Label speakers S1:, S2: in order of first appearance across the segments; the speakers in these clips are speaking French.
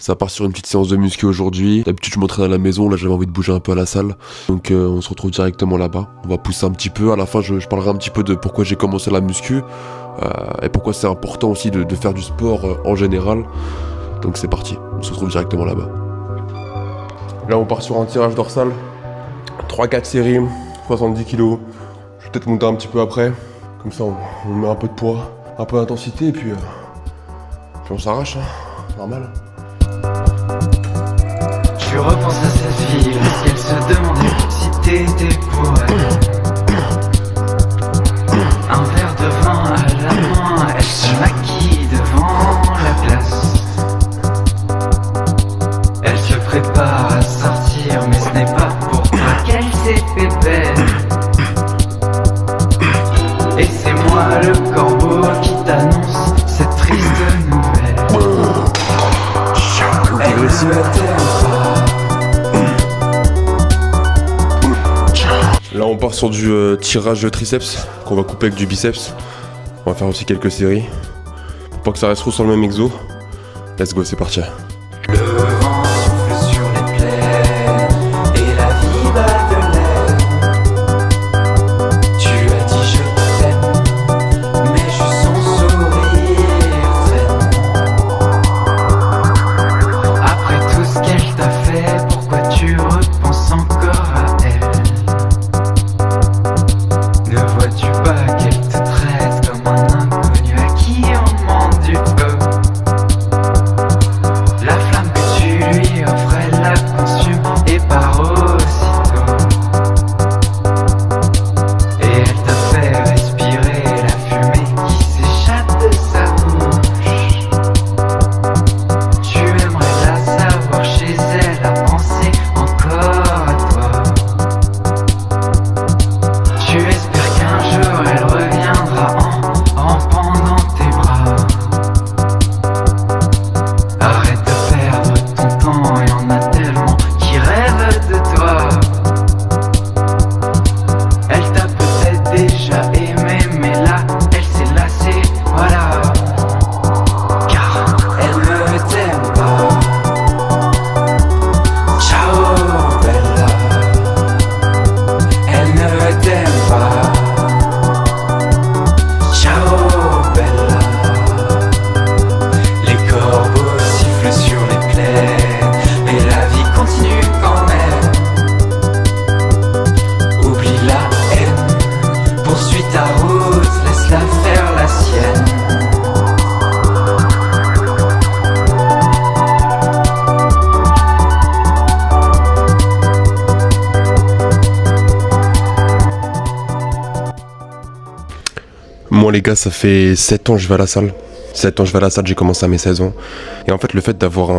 S1: Ça part sur une petite séance de muscu aujourd'hui. D'habitude je m'entraîne à la maison, là j'avais envie de bouger un peu à la salle. Donc on se retrouve directement là-bas. On va pousser un petit peu, à la fin je parlerai un petit peu de pourquoi j'ai commencé la muscu. Et pourquoi c'est important aussi de faire du sport en général. Donc c'est parti, on se retrouve directement là-bas. Là on part sur un tirage dorsal. 3-4 séries, 70 kg. Je vais peut-être monter un petit peu après. Comme ça on met un peu de poids, un peu d'intensité et puis on s'arrache, hein. Normal.
S2: Je repense à cette fille, elle se demandait si t'étais pour elle. Un verre de vin à la main, elle se maquille devant la glace. Elle se prépare à sortir, mais ce n'est pas pour toi qu'elle s'est fait belle. Et c'est moi le corbeau qui t'annonce cette triste nouvelle. Elle me t'aime.
S1: Là on part sur du tirage de triceps qu'on va couper avec du biceps. On va faire aussi quelques séries pour pas que ça reste trop sur le même exo. Let's go, c'est parti.
S2: Le vent souffle sur les plaines et la vie bat de l'aile. Tu as dit je t'aime, mais juste son sourire traîne. Après tout ce qu'elle t'a fait, pourquoi tu repenses encore à elle? Ne vois-tu pas qu'elle te traite comme un inconnu à qui on demande du feu? La flamme que tu lui offres, elle la consume et part aussitôt. Et elle t'a fait respirer la fumée qui s'échappe de sa bouche. Tu aimerais la savoir chez elle, à penser encore à toi. Tu espères qu'un jour elle reviendra en rampant dans tes bras. Arrête de perdre ton temps, y en a tellement qui rêvent de toi. Elle t'a peut-être déjà aimé, mais là, elle s'est lassée, voilà. Car elle ne t'aime pas. Ciao, Bella. Elle ne t'aime pas. Ciao, Bella. Les corbeaux sifflent sur les plaines, mais la vie continue quand même. Oublie la haine, poursuis ta route, laisse-la faire la sienne.
S1: Moi les gars, ça fait 7 ans que je vais à la salle. 7 ans que je vais à la salle, j'ai commencé à mes 16 ans. Et en fait le fait d'avoir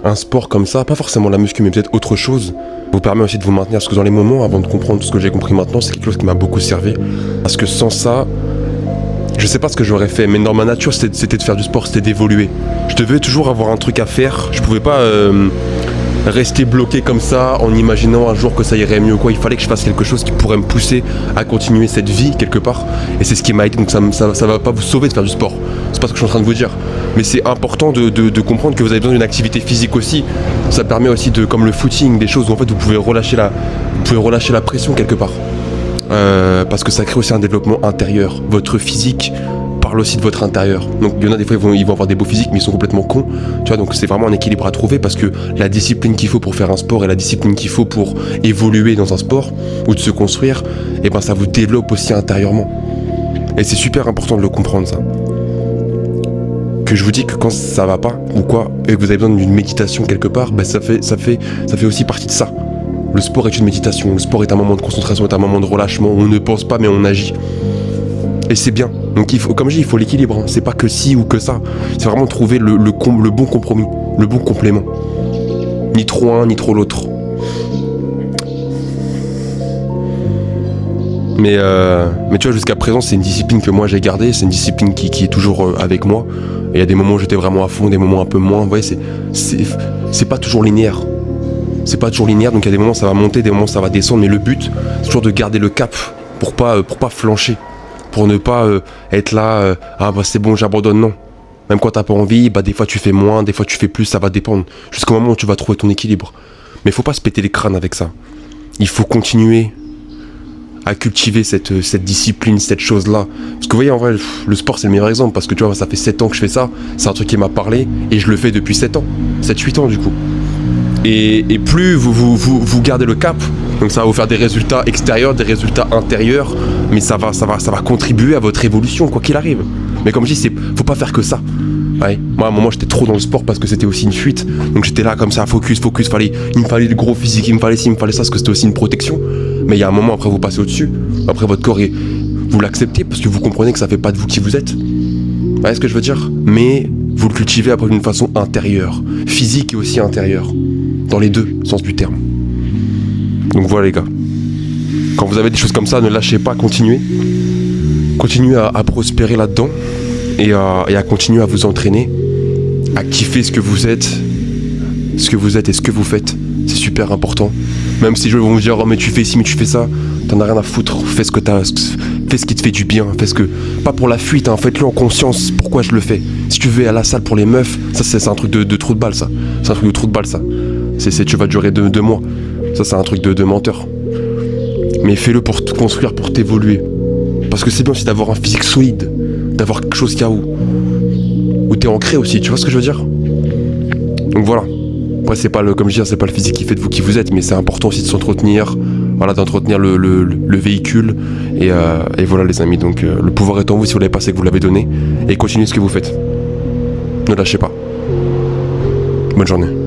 S1: un sport comme ça, pas forcément la muscu mais peut-être autre chose, vous permet aussi de vous maintenir. Parce que dans les moments, avant de comprendre tout ce que j'ai compris maintenant, c'est quelque chose qui m'a beaucoup servi. Parce que sans ça, je sais pas ce que j'aurais fait, mais dans ma nature c'était de faire du sport, c'était d'évoluer. Je devais toujours avoir un truc à faire, je pouvais pas rester bloqué comme ça en imaginant un jour que ça irait mieux ou quoi. Il fallait que je fasse quelque chose qui pourrait me pousser à continuer cette vie quelque part, et c'est ce qui m'a aidé. Donc ça va pas vous sauver de faire du sport, c'est pas ce que je suis en train de vous dire, mais c'est important de comprendre que vous avez besoin d'une activité physique aussi. Ça permet aussi de, comme le footing, des choses où en fait vous pouvez relâcher la pression quelque part, parce que ça crée aussi un développement intérieur. Votre physique parle aussi de votre intérieur. Donc il y en a des fois ils vont avoir des beaux physiques mais ils sont complètement cons, tu vois. Donc c'est vraiment un équilibre à trouver, parce que la discipline qu'il faut pour faire un sport et la discipline qu'il faut pour évoluer dans un sport ou de se construire, et ben ça vous développe aussi intérieurement. Et c'est super important de le comprendre, ça. Que je vous dis que quand ça va pas ou quoi et que vous avez besoin d'une méditation quelque part, ben ça fait aussi partie de ça. Le sport est une méditation, le sport est un moment de concentration, est un moment de relâchement où on ne pense pas mais on agit. Et c'est bien. Donc il faut, comme je dis, il faut l'équilibre, hein. C'est pas que ci ou que ça. C'est vraiment trouver le bon compromis, le bon complément. Ni trop un, ni trop l'autre. Mais tu vois, jusqu'à présent, c'est une discipline que moi j'ai gardée, c'est une discipline qui est toujours avec moi. Et il y a des moments où j'étais vraiment à fond, des moments un peu moins. Vous voyez, c'est pas toujours linéaire. C'est pas toujours linéaire, donc il y a des moments ça va monter, des moments ça va descendre, mais le but, c'est toujours de garder le cap pour pas flancher, pour ne pas être là, ah bah c'est bon, j'abandonne, non. Même quand t'as pas envie, bah des fois tu fais moins, des fois tu fais plus, ça va dépendre. Jusqu'au moment où tu vas trouver ton équilibre. Mais faut pas se péter les crânes avec ça. Il faut continuer à cultiver cette discipline, cette chose-là. Parce que vous voyez, en vrai, le sport c'est le meilleur exemple. Parce que tu vois, ça fait 7 ans que je fais ça. C'est un truc qui m'a parlé. Et je le fais depuis 7 ans. 7-8 ans du coup. Et plus vous gardez le cap, donc ça va vous faire des résultats extérieurs, des résultats intérieurs, mais ça va contribuer à votre évolution, quoi qu'il arrive. Mais comme je dis, faut pas faire que ça. Ouais. Moi, à un moment, j'étais trop dans le sport parce que c'était aussi une fuite. Donc j'étais là comme ça, focus, il me fallait le gros physique, il me fallait ci, il me fallait ça, parce que c'était aussi une protection. Mais il y a un moment, après, vous passez au-dessus. Après, votre corps, vous l'acceptez parce que vous comprenez que ça fait pas de vous qui vous êtes. Vous voyez ce que je veux dire? Mais vous le cultivez après d'une façon intérieure, physique et aussi intérieure. Dans les deux sens du terme. Donc voilà les gars. Quand vous avez des choses comme ça, ne lâchez pas, continuez. Continuez à prospérer là-dedans. Et à continuer à vous entraîner. À kiffer ce que vous êtes. Ce que vous êtes et ce que vous faites. C'est super important. Même si je vais vous dire, oh mais tu fais ci, mais tu fais ça. T'en as rien à foutre. Fais ce qui te fait du bien. Fais ce que... Pas pour la fuite, hein. Faites-le en conscience. Pourquoi je le fais. Si tu veux aller à la salle pour les meufs, ça c'est un truc de trou de balle ça. C'est un truc de trou de balle ça. Tu vas durer 2 mois. Ça, c'est un truc de menteur. Mais fais-le pour te construire, pour t'évoluer. Parce que c'est bien aussi d'avoir un physique solide. D'avoir quelque chose où t'es ancré aussi. Tu vois ce que je veux dire? Donc voilà. Après, c'est pas comme je dis, c'est pas le physique qui fait de vous qui vous êtes. Mais c'est important aussi de s'entretenir. Voilà, d'entretenir le véhicule. Et voilà, les amis. Donc, le pouvoir est en vous si vous l'avez passé, que vous l'avez donné. Et continuez ce que vous faites. Ne lâchez pas. Bonne journée.